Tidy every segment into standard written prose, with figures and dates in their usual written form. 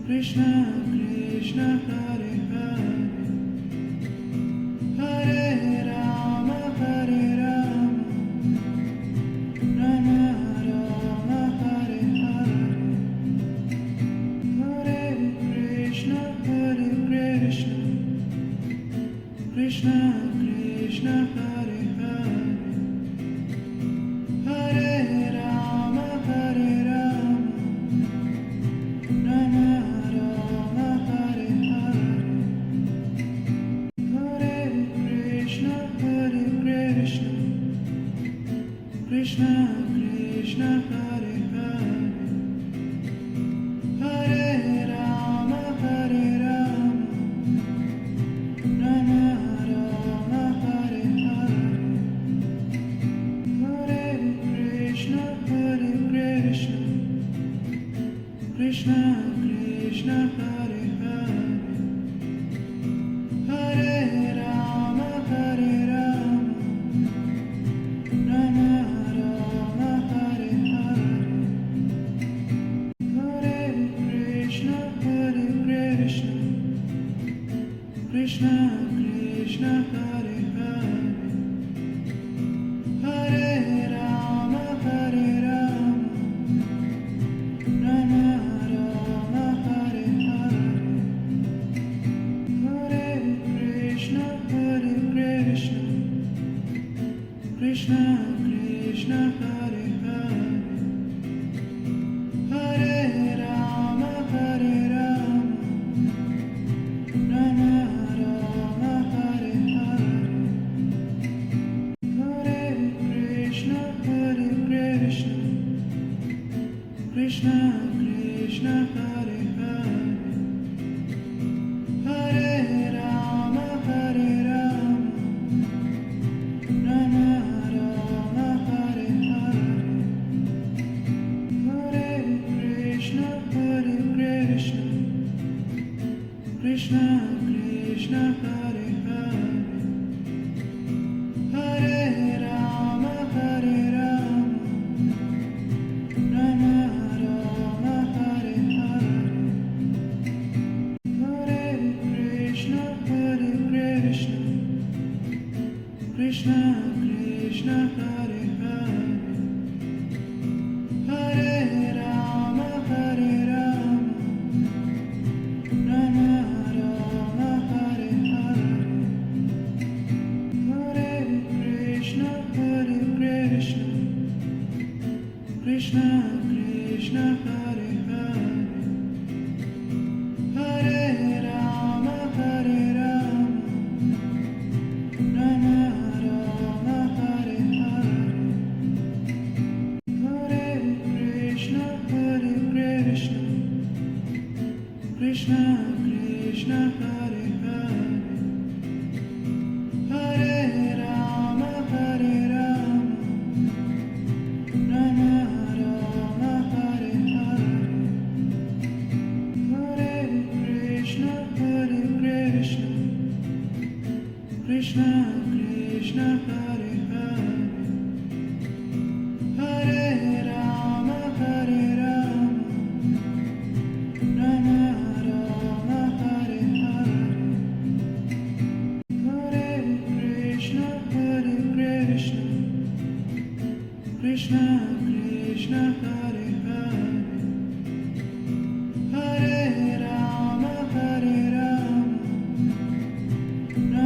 Krishna Krishna Hare Hare Hare Rama Rama Rama Hare Hare Hare Krishna Krishna Krishna Hare Hare Hare Rama Rama Rama Hare Hare Hare Krishna Krishna Krishna Hare Hare Hare Rama Rama Rama Hare Hare Hare Krishna Krishna Krishna Hare Hare Hare Rama Rama Rama Hare Hare Hare Krishna Krishna Krishna Hare Hare Hare Rama Rama Rama Hare Hare Hare Krishna Krishna Krishna Hare Hare Hare Rama Rama Rama Hare Hare Hare Krishna Krishna Krishna Hare Hare Hare Rama Rama Rama Hare Hare Hare Krishna Krishna Krishna Hare Hare Hare Rama Rama Rama Hare Hare Hare Krishna Krishna Krishna Hare Hare Hare Rama Rama Rama Hare Hare Hare Krishna Krishna Krishna Hare Hare Hare Rama Rama Rama Hare Hare Hare Krishna Krishna Krishna Hare Hare Hare Rama Rama Rama Hare Hare Hare Krishna Krishna Krishna Hare Hare Hare Rama Rama Rama Hare Hare Hare Krishna Krishna Krishna Hare Hare Hare Rama Rama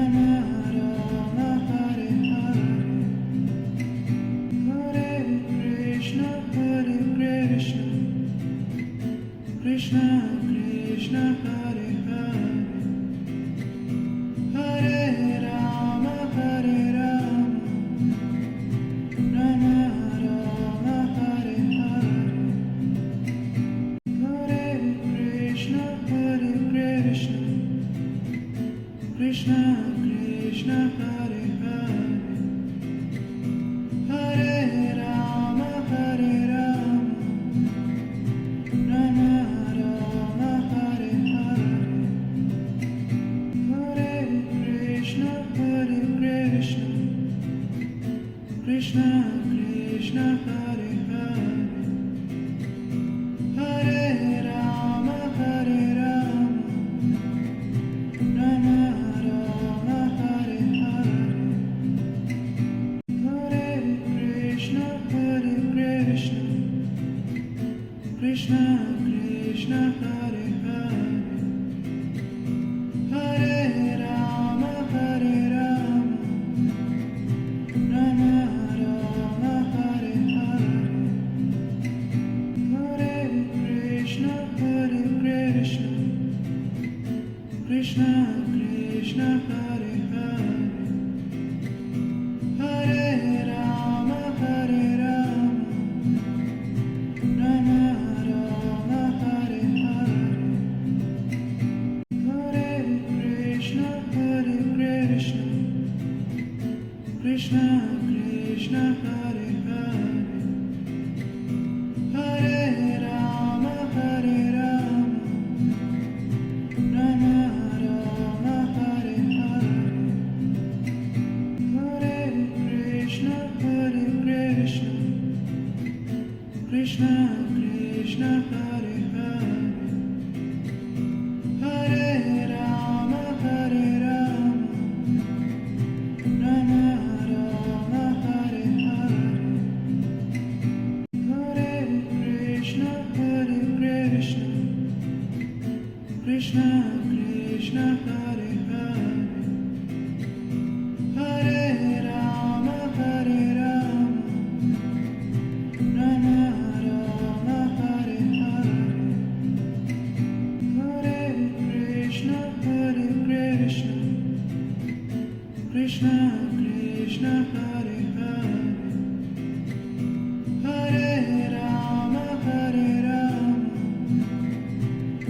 Rama Hare Hare Hare Krishna Krishna Krishna Hare Hare Hare Rama Rama Rama Hare Hare Hare Krishna Krishna Krishna Hare Hare Hare Rama Rama Rama Hare Hare Hare Krishna Krishna Krishna Hare Hare Hare Rama Krishna Hare Hare Hare Rama Rama Rama Hare Hare Hare Krishna Krishna Krishna Hare Hare Hare Rama Rama Rama Hare Hare Hare Krishna Krishna Krishna Hare Hare Hare Rama Rama Rama Hare Hare Hare Krishna Krishna Krishna Hare Hare Hare Rama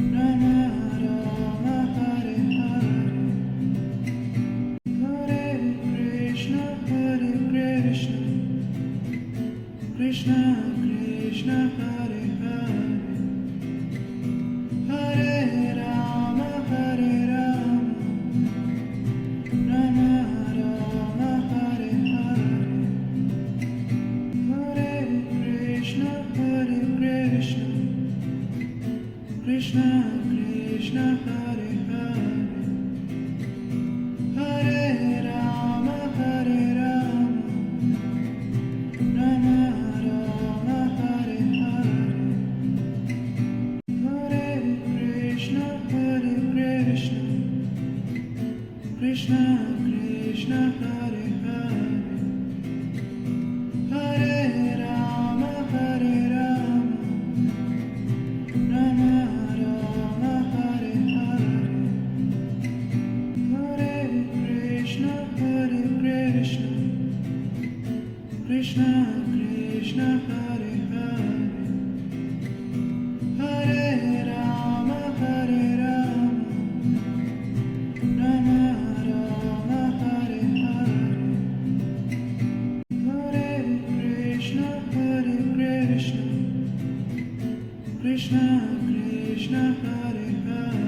Rama Rama Hare Hare Hare Krishna Krishna Krishna Hare Hare Hare Rama Rama Rama Hare Hare Hare Krishna Krishna Krishna Hare Hare Hare Rama Rama Rama Hare Hare Hare Krishna Krishna Krishna Hare Hare Hare Rama Rama Rama Hare Hare Hare Krishna Krishna Krishna Hare Hare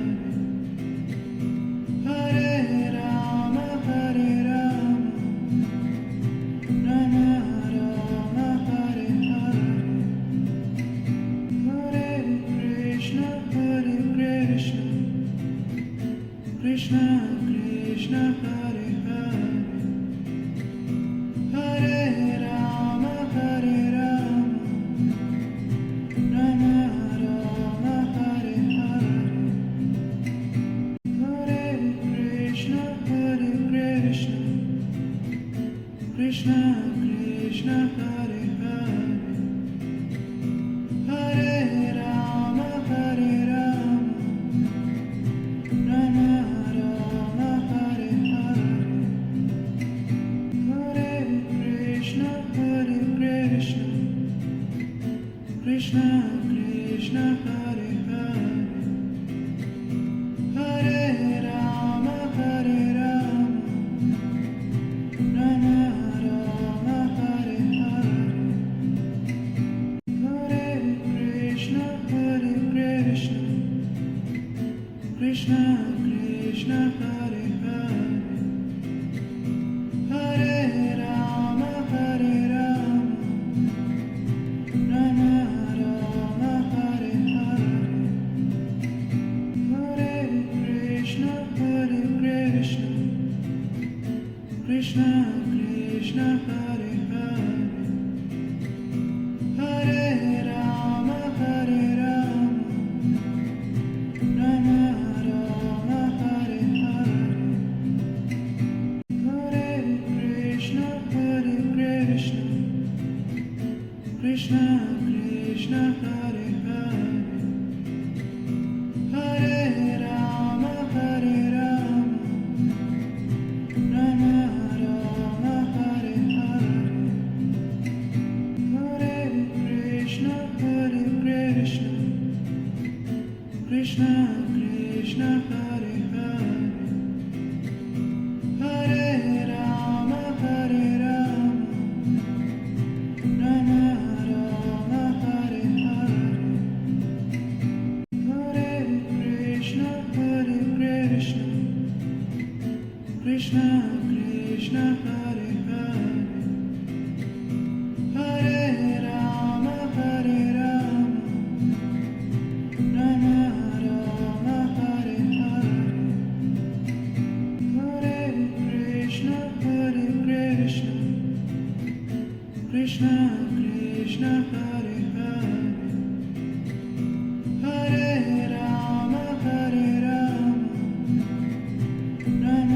Hare Rama Rama Rama Hare Hare Hare Krishna Krishna Krishna Hare Hare Hare Rama Rama Rama Hare Hare Hare Krishna Krishna Krishna Hare Hare Hare Rama Rama Rama Hare Hare Hare Krishna Krishna Krishna Hare Hare Hare Rama Rama Rama Hare Hare Hare Krishna Krishna Krishna Hare Hare Hare Rama Rama Rama Hare Hare Hare Krishna Krishna Krishna Hare Hare Hare Rama Rama Rama Hare Hare Hare Krishna Krishna Krishna Hare Hare Hare Rama Rama Rama Hare Hare Hare Krishna Krishna Krishna Hare Hare Hare Rama Rama Rama Hare Hare Hare Krishna Krishna Krishna Hare Hare Hare Rama Krishna Krishna Hare Hare Hare Rama Rama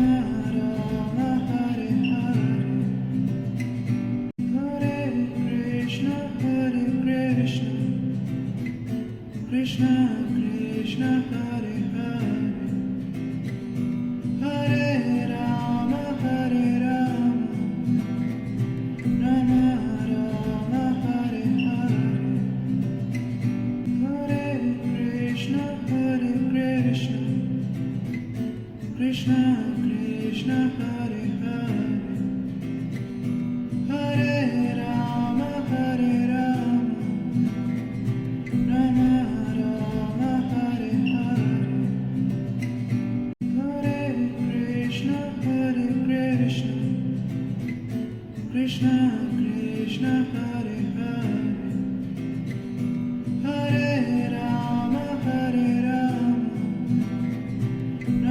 Rama Hare Hare Hare Krishna Krishna Krishna Hare Hare Hare Rama Rama Rama Hare Hare Hare Krishna Krishna Krishna Hare Hare Hare Rama Rama Rama Hare Hare Hare Krishna Krishna Krishna Hare Hare Hare Rama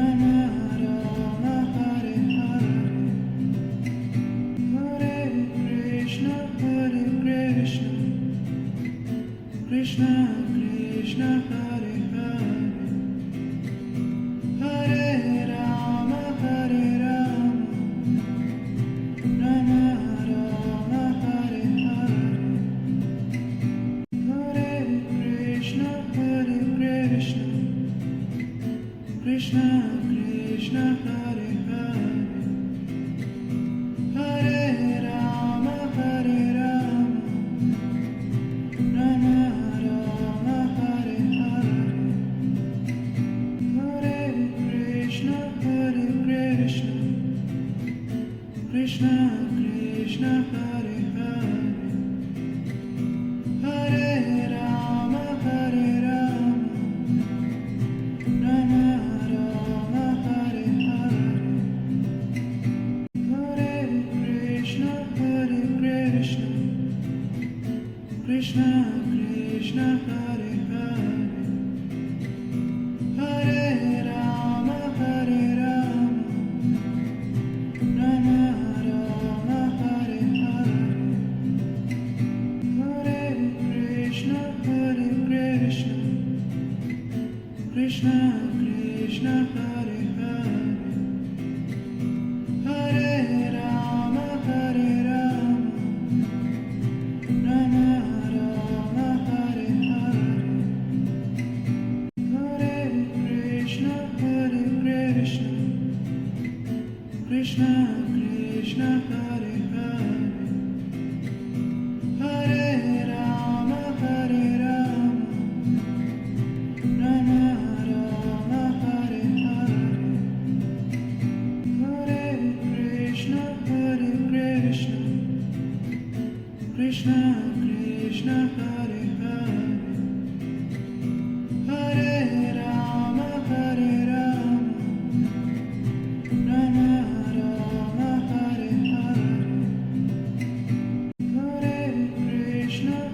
Rama Rama Hare Hare Hare Krishna Krishna Krishna Hare Hare Hare Rama Rama Rama Hare Hare Hare Krishna Krishna Krishna Hare Hare Hare Rama Rama Rama Hare Hare Hare Krishna Krishna Krishna Hare Hare Hare Rama Rama Rama Hare Hare Hare Krishna Krishna Krishna Hare Hare Hare Rama Rama Rama Hare Hare Hare Krishna Krishna Krishna Hare Hare Hare Rama Rama Rama Hare Hare Hare Krishna Krishna Krishna Hare Hare Hare Rama Rama Rama Hare Hare Hare Krishna Krishna Krishna Hare Hare Hare Rama Rama Rama Hare Hare Hare Krishna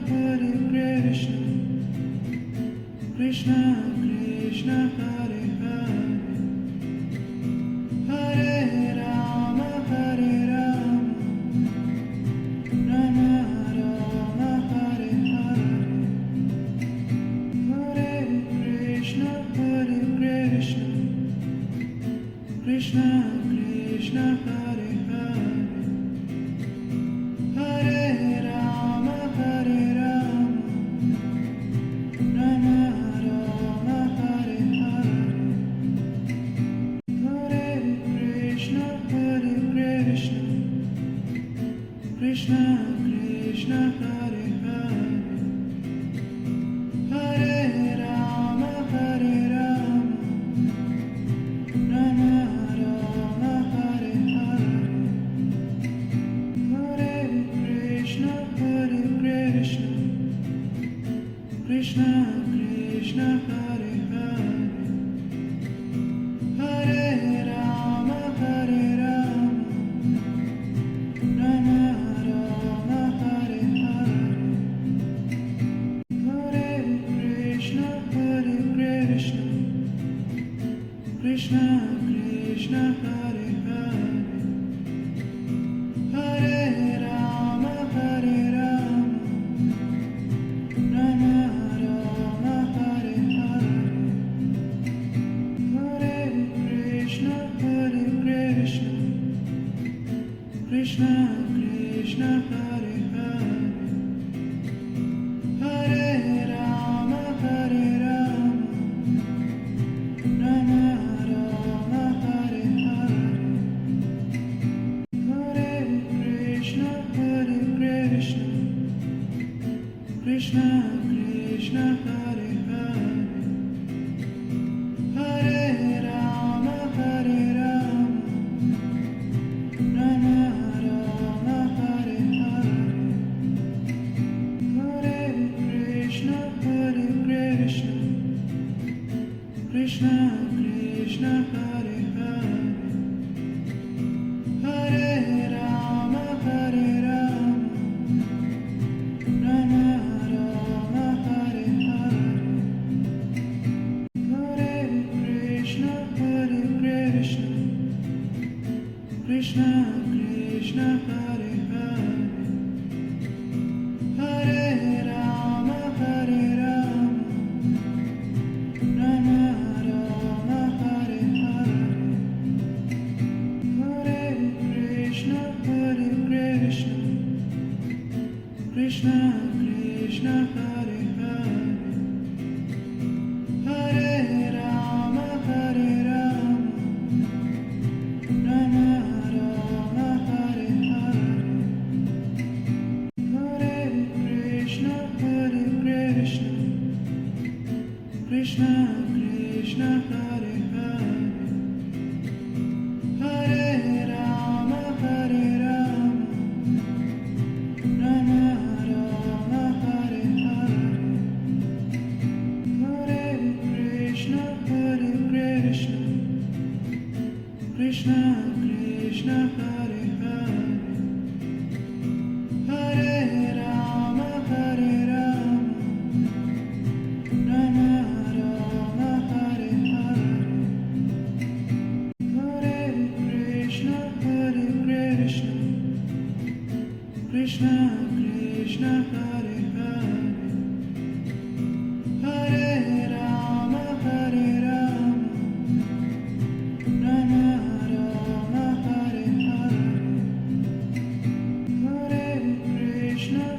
Krishna Krishna Hare Hare Hare Rama Rama Rama Hare Hare Hare Krishna Krishna Krishna Hare Hare Hare Rama Rama Rama Hare Hare Hare Krishna Krishna Krishna Hare Hare Hare Rama Rama Rama Hare Hare Hare Krishna Krishna Krishna Hare Hare Hare Rama Rama Rama Hare Hare Krishna Hare Hare Hare Rama Rama Rama Hare Hare Hare Krishna Krishna Krishna Hare Hare Hare Rama Rama Rama Hare Hare Hare Krishna Krishna Krishna Hare Hare Hare Rama Rama Rama Hare Hare Hare Krishna Krishna Krishna Hare Hare Hare Rama Rama Rama Hare Hare Hare Krishna Krishna Krishna Hare Hare Hare Rama Rama Rama Hare Hare Hare Krishna Krishna Krishna Hare Hare Hare Rama Rama Rama Hare Hare Hare Krishna Krishna Krishna Hare Hare Hare Rama Rama Rama Hare Hare Hare Krishna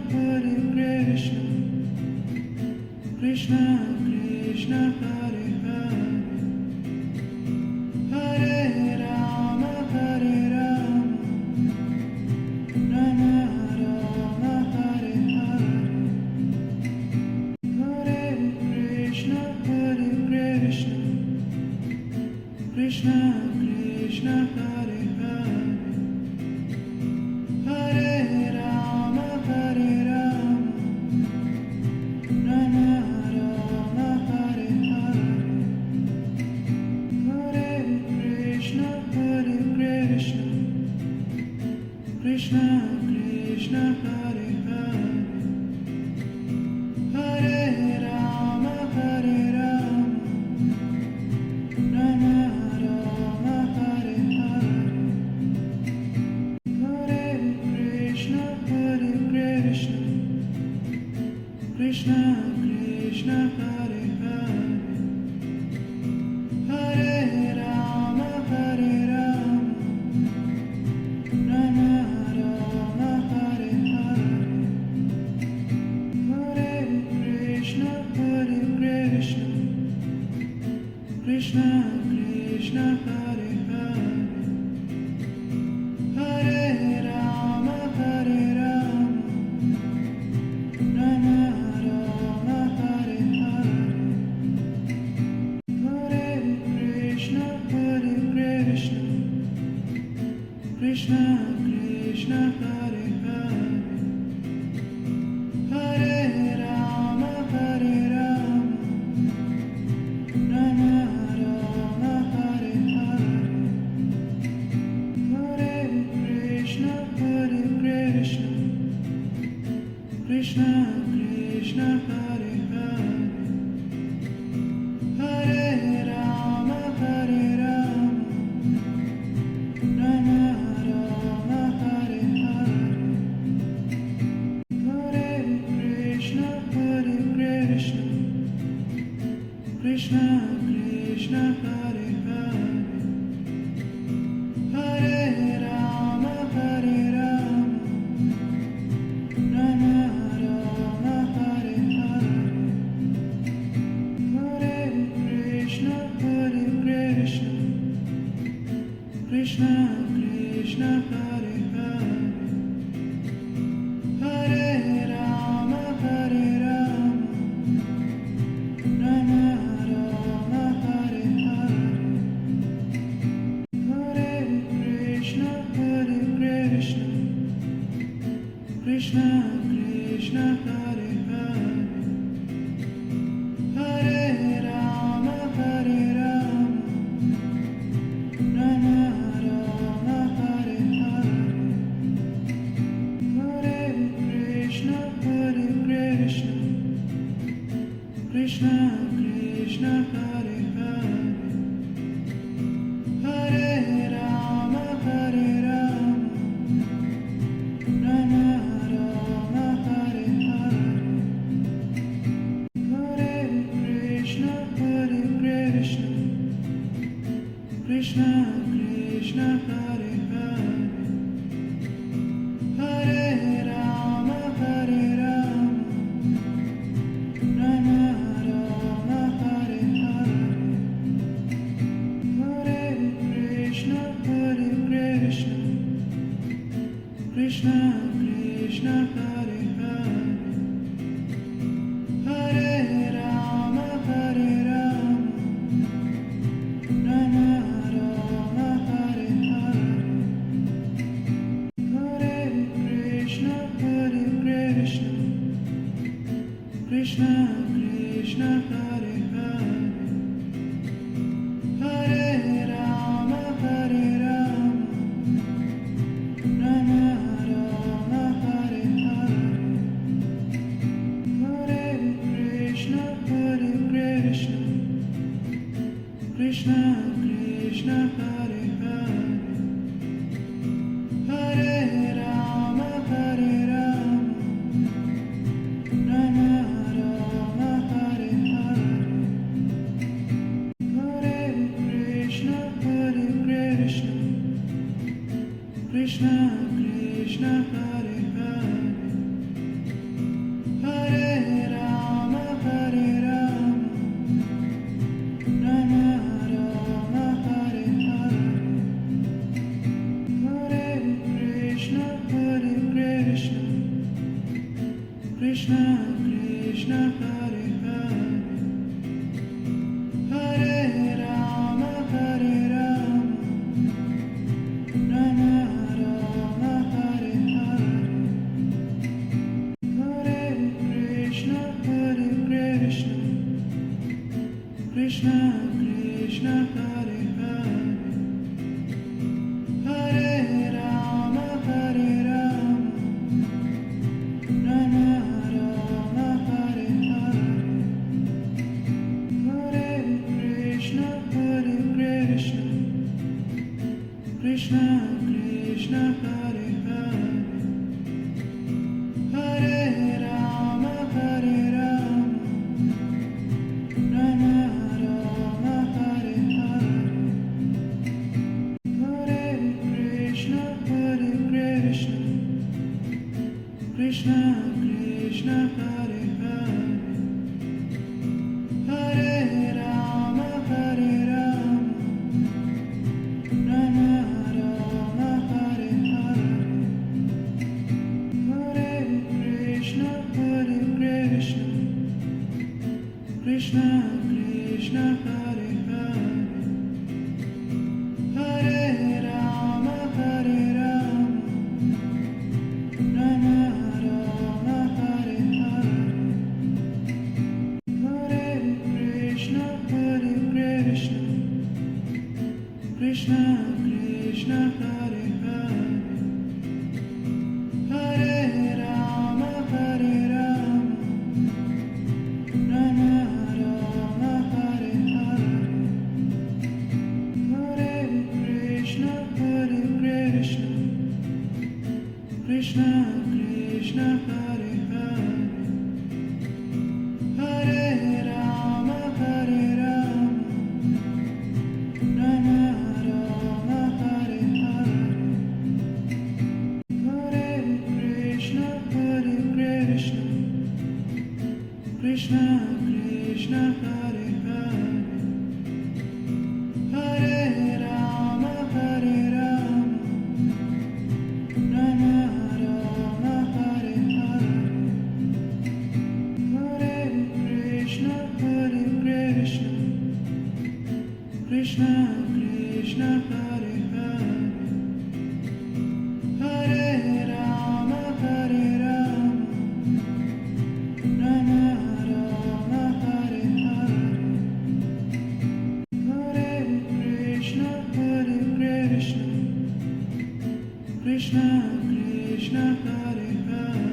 Krishna Krishna Hare Hare Hare Rama Rama Rama Hare Hare Hare Krishna Krishna Krishna Hare Hare Hare Rama Rama Rama Hare Hare Hare Krishna Krishna Krishna Hare Hare Hare Rama Rama Rama Hare Hare Hare Krishna Krishna Krishna Hare Hare Hare Rama Rama Rama Hare Hare Hare Krishna Krishna Krishna Hare Hare Hare Rama Rama Rama Hare Hare Hare Krishna Krishna Krishna Hare Hare Hare Rama Rama Rama Hare Hare Hare Krishna Krishna Krishna Hare Hare Hare Rama Rama Rama Hare Hare Hare Krishna Krishna Krishna Hare Hare Hare Rama Rama Rama Hare Hare Hare Krishna Krishna Krishna Hare Hare Hare Rama Rama Rama Hare Hare Hare Krishna Krishna Krishna Hare Hare Hare Rama Rama Rama Hare Hare Hare Krishna Krishna Krishna Hare Hare Hare Rama Rama Rama Hare Hare Hare Krishna Krishna Krishna Hare Hare Hare Rama Rama Rama Hare Hare Hare Krishna Krishna Krishna Hare Hare Hare Rama Rama Rama Hare Hare Hare Krishna Krishna Krishna Hare Hare Hare Rama Rama Rama Hare Hare Hare Krishna Krishna Krishna Hare Hare Hare Rama Rama Rama Hare Hare Hare Krishna Krishna Krishna Hare Hare Hare Rama Rama Rama Hare Hare Hare Krishna Krishna Krishna Hare Hare Hare Rama Rama Rama Hare Hare Hare Krishna Krishna Krishna Hare Hare Hare Rama Rama Rama Hare Hare Hare Krishna Krishna Krishna Hare Hare Hare Rama Rama Rama Hare Hare Hare Krishna Krishna Krishna Hare Hare Hare Rama Rama Rama Hare Hare Hare Krishna Krishna Krishna Hare Hare Hare Rama Rama Rama Hare Hare Hare Krishna Krishna Krishna Hare Hare Hare Rama Rama Rama Hare Hare Hare Krishna Krishna Krishna Hare Hare Hare Rama Rama Rama Hare Hare Hare Krishna Krishna Krishna Hare Hare Hare Rama Rama Rama Hare Hare Hare Krishna Krishna Krishna Hare Hare Hare Rama Hare Rama Rama Rama Hare Hare Hare Krishna Krishna Krishna Hare Hare Hare Rama Hare Rama Rama Rama Hare Hare Hare Krishna Krishna Krishna Hare Hare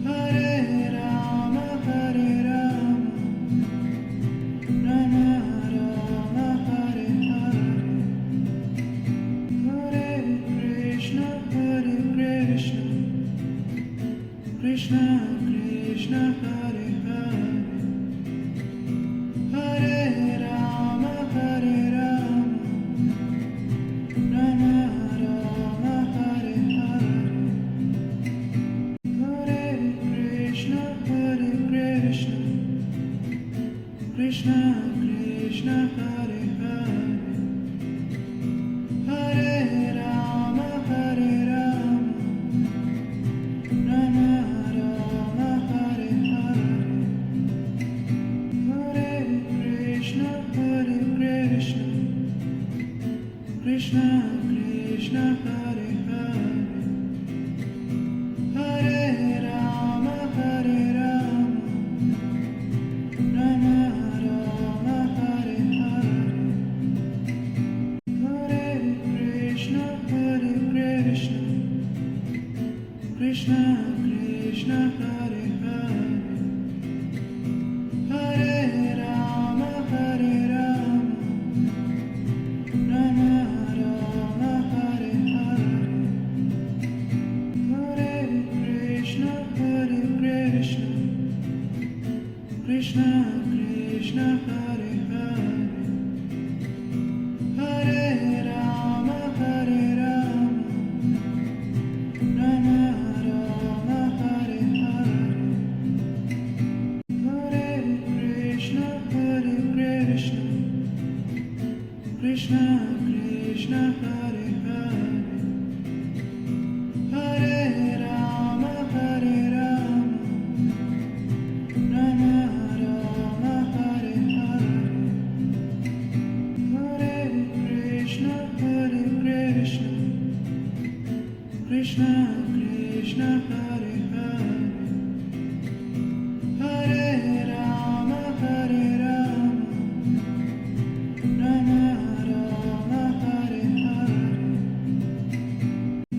Hare Rama Hare Rama Rama Rama Hare Hare Hare Krishna Krishna Krishna Hare Hare Hare Rama Hare Rama Rama Rama Hare Hare Hare Krishna Krishna Krishna Hare Hare Hare Rama Hare Rama Rama Rama Hare Hare Hare Krishna Krishna Krishna Hare Hare Hare Rama Hare Rama Rama Rama Hare Hare Hare Krishna Krishna Krishna Hare Hare Hare Rama Hare Rama Rama Rama Hare Hare Hare Krishna Krishna Krishna Hare Hare Hare Rama Hare Rama Rama Rama Hare Hare Hare Krishna Krishna Krishna Hare Hare Hare Rama Hare Rama Rama Rama Hare Hare Hare Krishna Krishna Krishna Hare